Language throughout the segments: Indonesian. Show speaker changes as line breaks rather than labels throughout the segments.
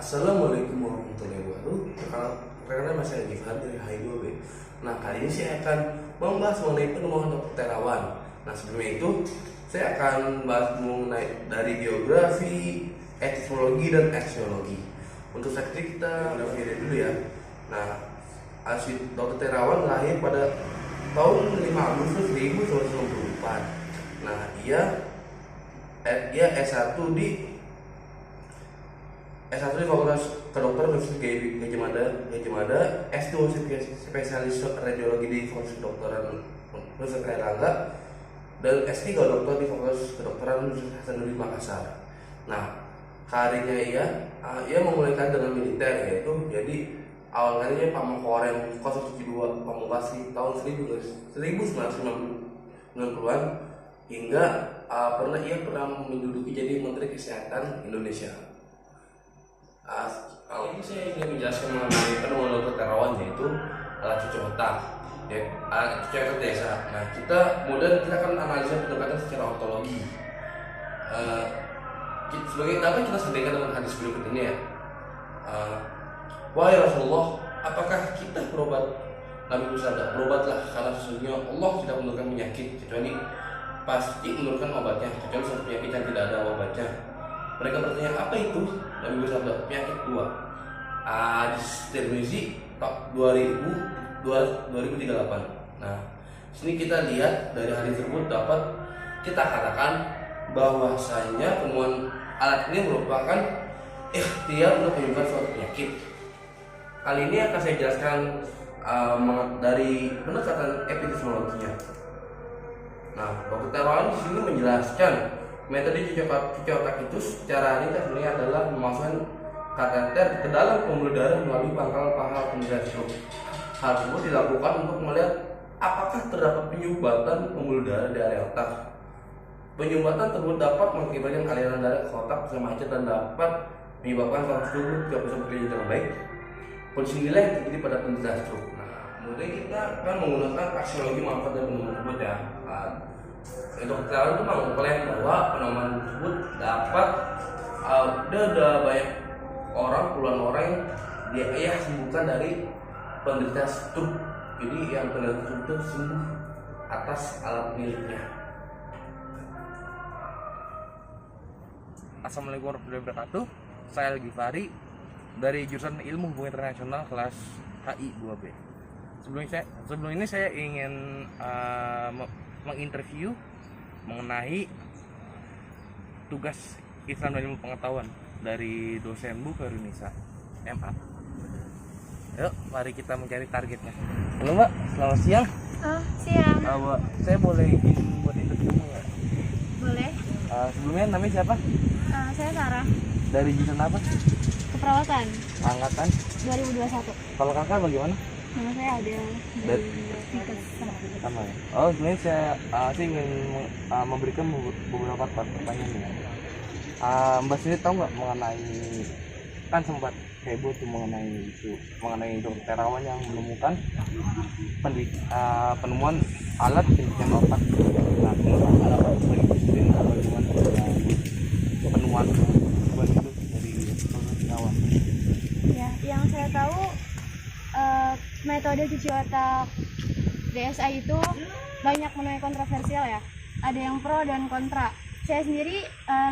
Assalamualaikum warahmatullahi wabarakatuh. Perkenalkan saya Gifar dari H2B. Nah, kali ini saya akan membahas mengenai penemuan dokter terawan. Nah, sebelumnya itu saya akan bahas mengenai dari geografi, etimologi dan aksiologi. Untuk saksi kita geografi dulu ya. Nah, dokter terawan lahir pada tahun 5 Agustus 1994. Nah, ia S1 di Fakultas Kedokteran Universitas Gajah Mada, S2 spesialis radiologi di Fakultas Kedokteran Universitas Airlangga, dan S3 dokter di Fakultas Kedokteran Universitas Hasanuddin Makassar. Nah, karirnya ia memulai karir dengan militer, yaitu jadi awal karirnya Pamengkorem 072 Pamungkas di tahun 1990-an hingga ia pernah menduduki jadi Menteri Kesehatan Indonesia. Ini saya ingin menjelaskan mengenai penemuan dokter terawan, yaitu alat cuci otak, cuci otak desa. Nah, kita akan analisa pendekatan secara ontologi. Sebagai dapat kita sandingkan dengan hadis berikut ini ya. Wahai Rasulullah, apakah kita berobat? Nabi bersabda, berobatlah karena sesungguhnya Allah tidak menurunkan penyakit kecuali pasti menurunkan obatnya, kecuali suatu penyakit yang tidak ada obatnya. Mereka bertanya, apa itu? Nabi bersabda, penyakit 2. Hadis Tirmizi 2038. Nah, sini kita lihat dari hadis tersebut dapat kita katakan bahwasanya penemuan alat ini merupakan ikhtiar untuk menyembuhkan suatu penyakit. Kali ini akan saya jelaskan dari pendekatan epidemiologinya. Nah, dokter terawan di sini menjelaskan metode cuci otak itu secara ringkas sebenarnya adalah memasukkan kateter ke dalam pembuluh darah melalui pangkal paha penderita stroke. Hal tersebut dilakukan untuk melihat apakah terdapat penyumbatan pembuluh darah di area otak. Penyumbatan tersebut dapat mengakibatkan aliran darah ke otak bisa macet dan dapat menyebabkan saraf tubuh tidak bisa bekerja dengan baik. Kondisi inilah yang terjadi pada penderita stroke. Nah, kemudian kita akan menggunakan aksiologi manfaat dan penemuan tersebut ya. Dokter terawan itu mengklaim bahwa penemuan tersebut dapat ada banyak orang, puluhan orang yang dia sembuhkan dari penderita stroke. Jadi yang penderita stroke itu sembuh atas alat miliknya.
Assalamualaikum warahmatullahi wabarakatuh. Saya Gifari dari jurusan Ilmu Hubungan Internasional kelas HI 2B. Sebelum ini saya ingin menginterview mengenai tugas Islam dan Ilmu Pengetahuan dari dosen Bu Karunisa MA. Yuk, mari kita mencari targetnya. Halo Mbak, selamat siang.
Siang.
Mbak, saya boleh izin buat interview nggak?
Boleh.
Sebelumnya namanya siapa?
Saya Sarah.
Dari jurusan apa?
Keperawatan.
Angkatan
2021.
Kalau kakak bagaimana?
Nama saya Adel.
Sama ya. Oh, sebenarnya saya ingin memberikan beberapa pertanyaan ya. Mbak sendiri tahu nggak mengenai, kan sempat heboh tuh mengenai dokter terawan yang menemukan penemuan alat penelitian otak. Nah, menurut apa bagaimana penemuan itu dari dokter terawan?
Ya, yang saya tahu metode cuci otak DSA itu banyak menuai kontroversial ya. Ada yang pro dan kontra. Saya sendiri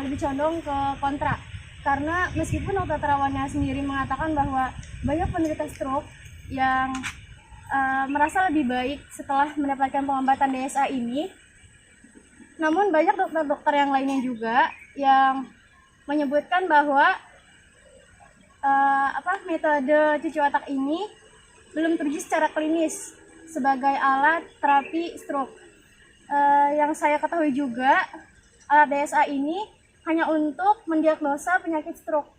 lebih condong ke kontra. Karena meskipun dokter terawannya sendiri mengatakan bahwa banyak penderita stroke yang merasa lebih baik setelah mendapatkan pengobatan DSA ini, namun banyak dokter-dokter yang lainnya juga yang menyebutkan bahwa metode cuci otak ini belum teruji secara klinis sebagai alat terapi stroke. Yang saya ketahui juga, alat DSA ini hanya untuk mendiagnosa penyakit stroke,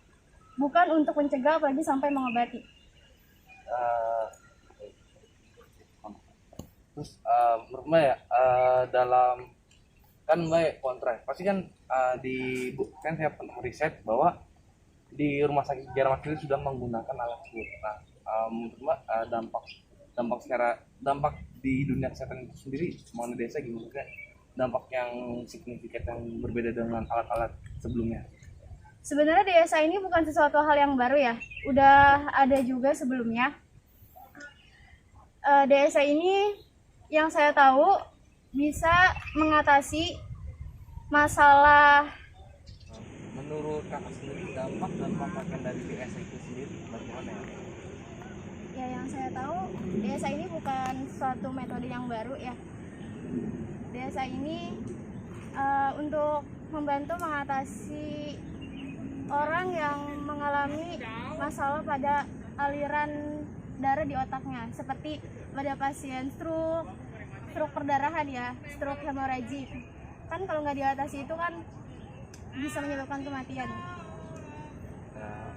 bukan untuk mencegah apalagi sampai mengobati.
Terus menurut Mbak ya, dalam kan Mbak ya kontra, pasti kan kan saya pernah riset bahwa di rumah sakit Jarmat sudah menggunakan alat tersebut. Nah, menurut Mbak dampak di dunia kesehatan itu sendiri mengenai desa gimana? Dampak yang signifikan yang berbeda dengan alat-alat sebelumnya?
Sebenarnya DSA ini bukan sesuatu hal yang baru ya, udah ada juga sebelumnya. DSA ini yang saya tahu bisa mengatasi masalah.
Menurut kakak sendiri dampak dan manfaat dari DSA itu sendiri bagaimana ya?
Ya, yang saya tahu DSA ini bukan suatu metode yang baru ya. DSA ini untuk membantu mengatasi orang yang mengalami masalah pada aliran darah di otaknya, seperti pada pasien stroke perdarahan ya, stroke hemorragik. Kan kalau nggak diatasi itu kan bisa menyebabkan kematian.
Nah,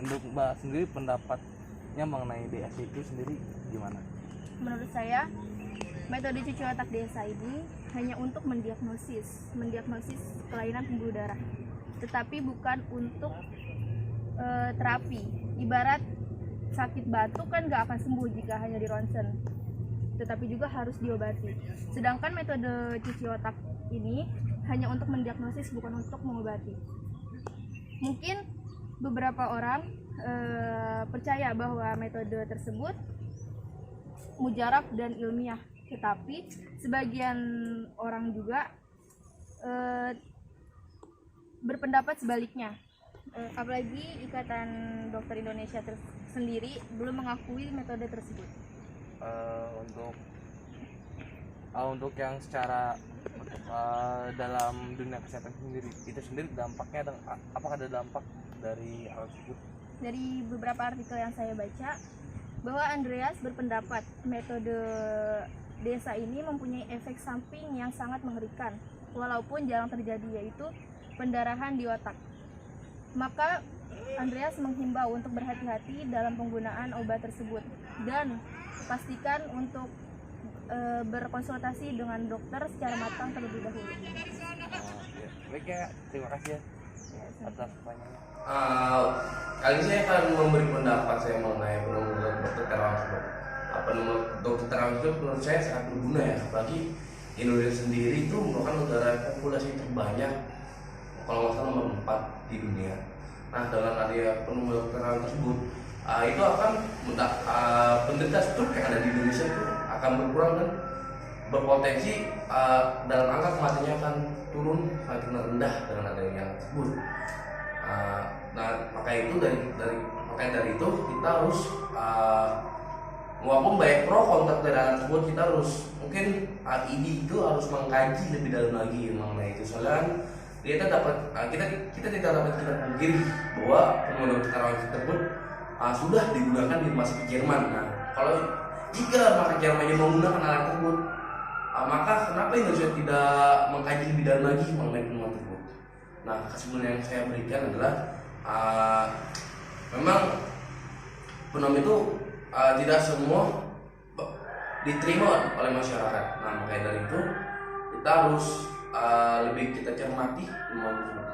untuk Mbak sendiri pendapatnya mengenai DSA itu sendiri gimana?
Menurut saya, metode cuci otak DSA ini hanya untuk mendiagnosis kelainan pembuluh darah, tetapi bukan untuk terapi. Ibarat sakit batuk kan nggak akan sembuh jika hanya di ronsen, tetapi juga harus diobati. Sedangkan metode cuci otak ini hanya untuk mendiagnosis, bukan untuk mengobati. Mungkin beberapa orang percaya bahwa metode tersebut mujarab dan ilmiah, tetapi sebagian orang juga berpendapat sebaliknya. Apalagi Ikatan Dokter Indonesia sendiri belum mengakui metode tersebut.
Untuk yang secara dalam dunia kesehatan sendiri itu sendiri dampaknya apakah ada dampak dari hal tersebut?
Dari beberapa artikel yang saya baca, bahwa Andreas berpendapat metode DSA ini mempunyai efek samping yang sangat mengerikan walaupun jarang terjadi, yaitu pendarahan di otak. Maka Andreas menghimbau untuk berhati-hati dalam penggunaan obat tersebut dan pastikan untuk berkonsultasi dengan dokter secara matang terlebih dahulu.
Baik ya, terima kasih ya atas pertanyaannya.
Kali ini saya akan memberi pendapat saya mengenai pengembangan dokter terawat. Dokter terawat itu menurut saya sangat berguna ya, apalagi Indonesia sendiri itu merupakan negara populasi terbanyak, kalau nggak salah nomor 4 di dunia. Nah, dengan adanya pengembangan dokter terawat tersebut, itu akan penderita stroke yang ada di Indonesia itu akan berkurang dan berpotensi dalam angka kematiannya akan turun semakin rendah dengan adanya tersebut. Nah, makanya itu kita harus walaupun banyak pro kontra dari hal tersebut, kita harus mungkin ID itu harus mengkaji lebih dalam lagi mengenai itu. Soalnya kita tidak dapat kita pungkiri bahwa pengembangan terawat tersebut sudah digunakan di rumah sakit Jerman. Nah, kalau jika rumah sakit Jerman menggunakan alat tersebut, maka kenapa Indonesia tidak mengkaji lebih dalam lagi mengenai pengembangan tersebut? Nah, kesimpulan yang saya berikan adalah memang pengembangan itu tidak semua diterima oleh masyarakat. Nah, makanya dari itu kita harus lebih kita cermati pengembangan tersebut.